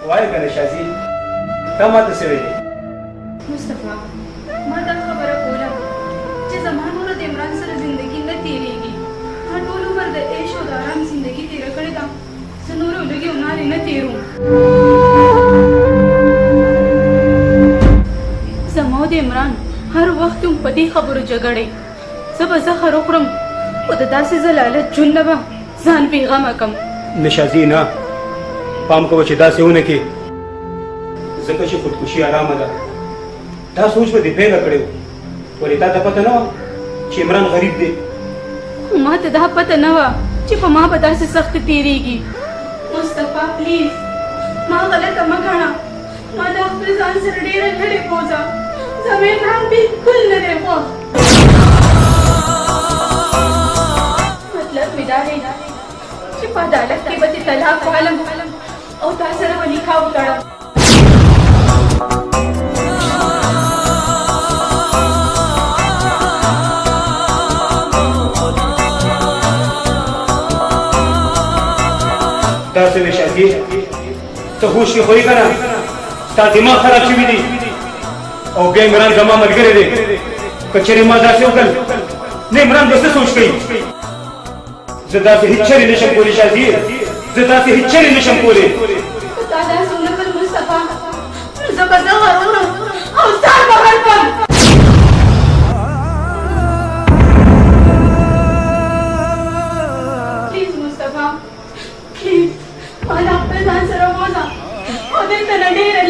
وای کنه شازي تا ماته څه ویلې مصطفی ما دا خبره کوله چې زمانو له عمران سره زندگی نه تیریږي ما ټول عمر د عيش او د آرام زندگی تیر کړې ده زه نور لګي او ناري نه تیروم زما د عمران هر وخت په دې خبرو جګړې زه به زهر وخورم او د داسې زلالت جون نه به ځان بېغمه کم نشازي نه پام کوه چې داسې ونه کې ځکه چې خودکشي آرامه ده دا سوچ به دې پیدا کړی ولې تا ته پته نه وه چې عمران غریب دی خو ما ته دا پته نه وه چې په ما به داسې سخت تېرېږي مصطفی پلیز ما غلطه مه ګڼه ما دا خپل ځان سره ډېره لرې بوځه زما عمران بلکل نه دی خوښ مطلب مې دا دی چې په عدالت کې به دې طلاق والم او تا سره به نکاح وتړم دا څه دی شازي ته هوښ کې خورې که نه ستا دماغ خراب شوي دي او بیا عمران زما ملګری دی که چېرې ما داسې وکړل نه عمران به څه سوچ کوي زه داسې هېڅ چرې نشم کولی شازي زه داسې هېڅ چرې نشم کولی تا داسې ونه کړ مصطفی نو زه به زهر وخورم او ځان بغل کړم پلیز مصطفی پلیز ما دا خپل ځان سره بوځه او دلته نه ډېره